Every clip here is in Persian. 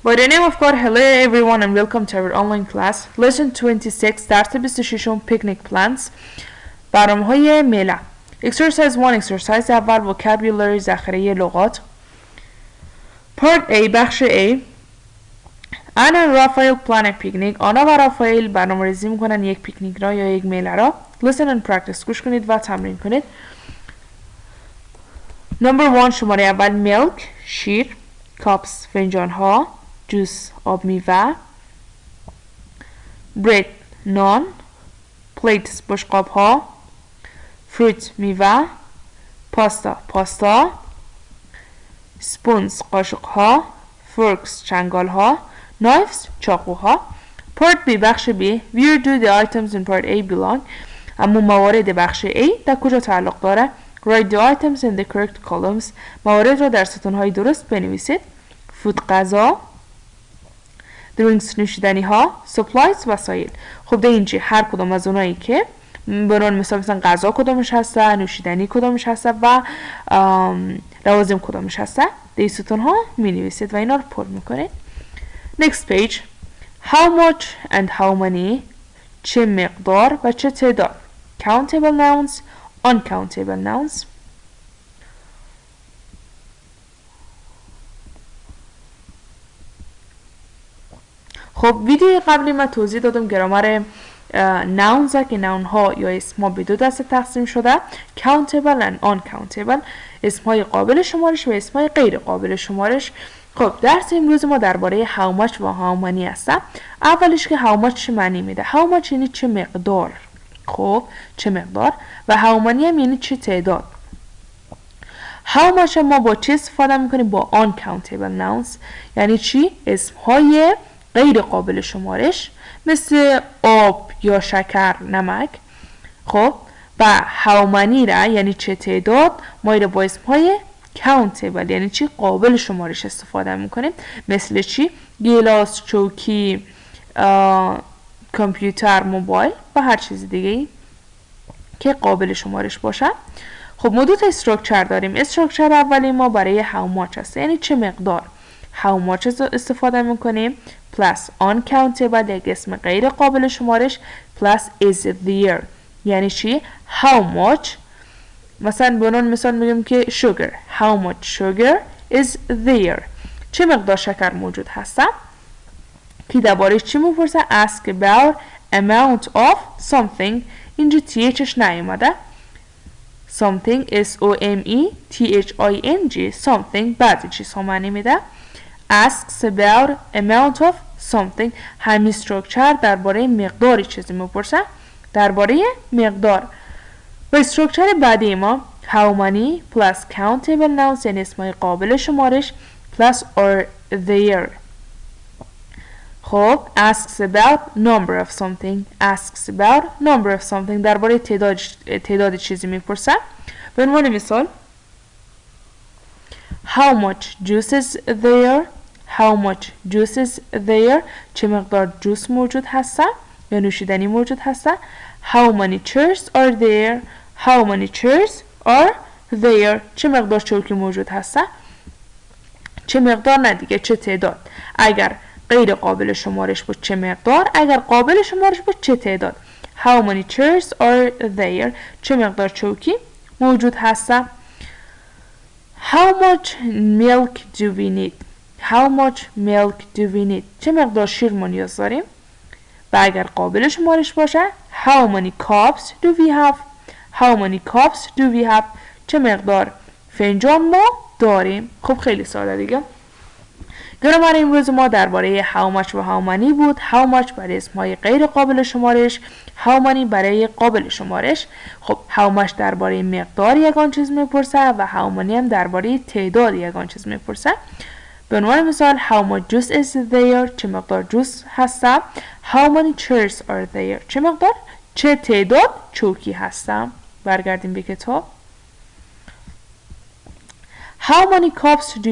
By the name of God, hello everyone and welcome to our online class. Lesson 26 درس 26 picnic plans برنامه‌های ملل. Exercise 1 exercise اول vocabulary ذخیره لغات. Part A بخش A. آنا و رافائل plan a picnic. آنا و رافائل برنامه‌ریزی می‌کنن یک پیکنیک را یا یک میله را. Listen and practice. گوش کنید و تمرین کنید. Number 1 شماره اول milk شیر cups فنجان ها جوس آب میوه bread نان plates بشقاب ها fruit میوه پاستا spoons قاشق ها forks چنگال ها knives چاقوها part B بخش B where do the items in part A belong اما موارد بخش A در کجا تعلق داره write the items in the correct columns موارد را در ستونهای درست بنویسید food غذا drinks نوشیدنی ها supplies وسایل خب ده اینجا هر کدام از اونایی که برون مثلا غذا کدامش هسته نوشیدنی کدامش هسته و لوازم کدامش هسته ده ستون ها می نویسید و اینا رو پر میکنید next page how much and how many چه مقدار و چه تعداد countable nouns uncountable nouns خب ویدیو قبلی من توضیح دادم گرامر nouns که noun ها یا اسم ها به دو دسته تقسیم شده countable and uncountable اسم های قابل شمارش و اسم های غیر قابل شمارش خب درس امروز ما درباره how much و how many هست اولش که how much چه معنی میده how much یعنی چه مقدار خب چه مقدار و how many هم یعنی چه تعداد how much ما با چه استفاده میکنیم با uncountable nouns یعنی چی اسم های غیر قابل شمارش مثل آب یا شکر نمک خب و how many را یعنی چه تعداد ما را با اسم های countable یعنی چی قابل شمارش استفاده میکنیم مثل چی گلاس چوکی کامپیوتر موبایل و هر چیز دیگه که قابل شمارش باشه خب ما دو تا استراکچر داریم استراکچر اولی ما برای how much هست یعنی چه مقدار how much استفاده میکنیم plus uncountable یک اسم غیر قابل شمارش plus is there یعنی چی how much مثلا به عنوان مثال میگیم که sugar how much sugar is there چه مقدار شکر موجود هست که درباره چی میپرسه ask about amount of something اینجا thش نیومده something something بعضی چیزها معنی میده asks about amount of something همین استراکچر درباره مقداری چیزی میپرسه درباره مقدار و استراکچر بعدی ما how many plus countable nouns یعنی اسمای قابل شمارش plus are there خب asks about number of something درباره تعداد چیزی میپرسه به عنوان مثال how much juice is there چه مقدار جوس موجود هست یا نوشیدنی موجود هست how many chairs are there چه مقدار چوکی موجود هست چه مقدار نه دیگه چه تعداد اگر غیر قابل شمارش بود چه مقدار اگر قابل شمارش بود چه تعداد how many chairs are there چه مقدار چوکی موجود هست how much milk do we need چه مقدار شیر ما نیاز داریم و اگر قابل شمارش باشه how many cups do we have چه مقدار فنجان ما داریم خب خیلی ساده دیگه گرامر امروز ما درباره how much و how many بود how much برای اسمهای غیر قابل شمارش how many برای قابل شمارش خب how much درباره مقدار یگان چیز میپرسه و how many هم درباره تعداد یگان چیز میپرسه به عنوان مثال how much juice is there چه مقدار جوس هسته how many chairs are there چه تعداد چوکی هسته برگردیم به کتاب how many cups do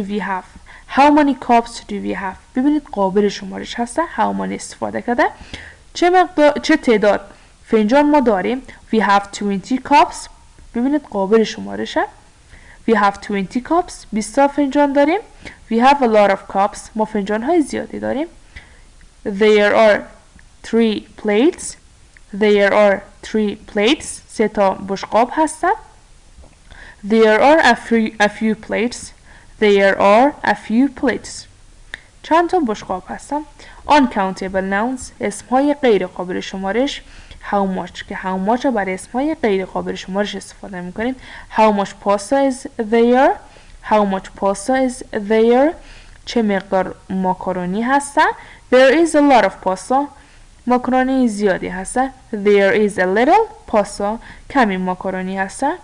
we have ببینید قابل شمارش هسته how many استفاده کرده چه تعداد فنجان ما داریم we have 20 cups ببینید قابل شمارشه We have 20 cups. 20 فنجان داریم. We have a lot of cups. ما فنجان های زیادی داریم. There are 3 plates. There are 3 plates. 3 تا بشقاب هستن. There are a few plates. There are a few plates. چند تا بشقاب هستن. Uncountable nouns اسمهای غیر قابل شمارش. How much که how much رو برای اسمهای غیر قابل شمارش استفاده میکنیم. How much pasta is there. How much pasta is there. چه مقدار ماکارونی هستن. There is a lot of pasta. ماکارونی زیادی هستن. There is a little pasta. کمی ماکارونی هستن.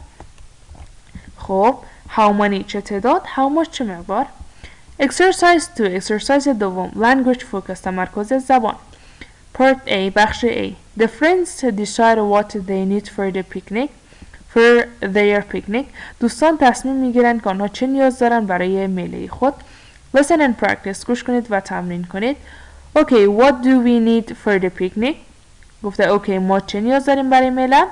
خب how many چه تعداد. How much چه مقدار. Exercise 2 exercise دوم language focus تمرکز زبان. Part A بخش A. The friends decide what they need for the picnic. For their picnic. دوستان تصمیم میگیرن که آنها چه نیاز دارن برای میله خود. Listen and practice. گوش کنید و تمرین کنید. Okay, what do we need for the picnic? گفته okay ما چه نیاز داریم برای میله.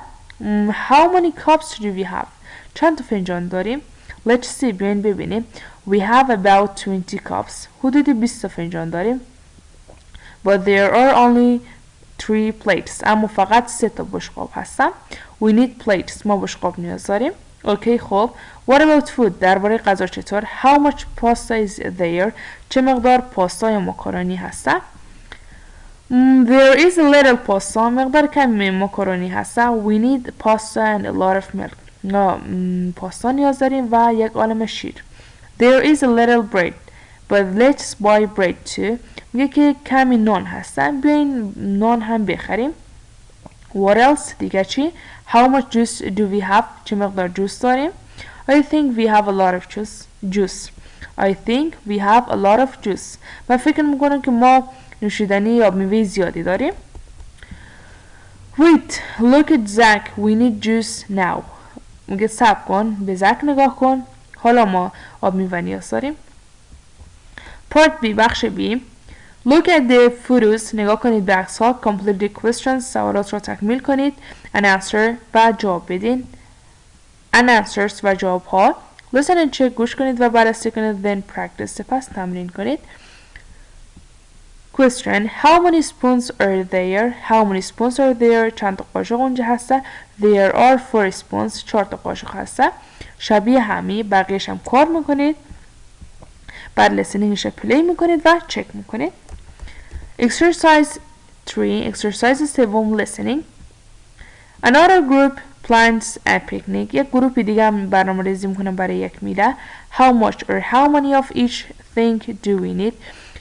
How many cups do we have? چند تا فنجان داریم. Let's see بیاین ببینیم. We have about 20 cups. حدود 20 فنجان داریم. But there are only 3 plates. اما فقط 3 تا بشقاب هستن. We need plates. ما بشقاب نیاز داریم. اوکی خب. What about food? درباره غذا چطور؟ How much pasta is there? چه مقدار پاستا یا ماکارونی هستن؟ There is a little pasta. مقدار کمی ماکارونی هستن. We need pasta and a lot of milk. پاستا نیاز داریم و یک عالمه شیر. There is a little bread. But let's buy bread too. میگه که کمی نان هستن. بیاین نان هم بخریم. What else? دیگه چی؟ How much juice do we have? چه مقدار جوس داریم؟ I think we have a lot of juice. I think we have a lot of juice. من فکر میکنم که ما نوشیدنی یا میوه زیادی داریم. Wait, look at Zach. We need juice now. میگه صبر کن. به زک نگاه کن. حالا ما آب میوه نیاز داریم. Part B بخش B. Look at the photos. نگاه کنید به عکس ها. Complete the questions. سوالات را تکمیل کنید. And answer و جواب بدین. And answers و جواب ها. Listen and check. گوش کنید و بررسی کنید. Then practice. سپس تمرین کنید. Question. How many spoons are there? How many spoons are there? چند تا قاشق اونجا هستن. There are 4 spoons. 4 تا قاشق هستن. شبیه همی. بقیهش هم کار میکنید. بعد لسنینگش پلی میکنید و چک میکنید. Exercise 3. Exercise 3 listening. Another group plans a picnic. یک گروپ دیگه هم برنامه ریزی میکنن برای یک میله. How much or how many of each thing do we need?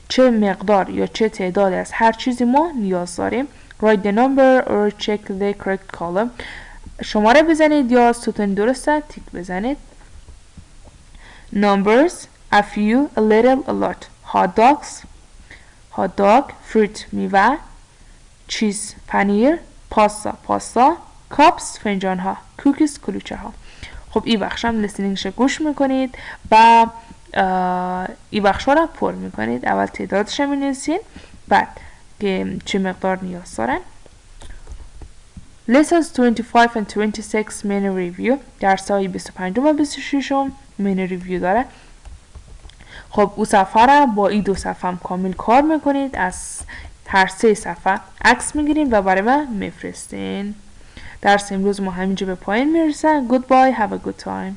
چه مقدار یا چه تعداد از هر چیزی ما نیاز داریم. Write the number or check the correct column. شماره بزنید یا ستون درسته تیک بزنید. Numbers. A few, a little, a lot. Hot dogs. Hot dog. Fruit. میوه. Cheese. پنیر. پاستا. Cups. فنجان ها. Cookies. کلوچه ها. خب این بخش هم لسنینگش گوش میکنید و این بخش ها را پر میکنید. اول تعدادش می نویسین. بعد که چه مقدار نیاز دارن. Lessons 25 and 26 mini review. درس های 25 و 26 mini review داره. خب او صفحه را با این 2 صفحه هم کامل کار میکنید. از هر 3 صفحه عکس میگیرین و برای من میفرستین. درس امروز ما همینجا به پایین میرسه. Goodbye. Have a good time.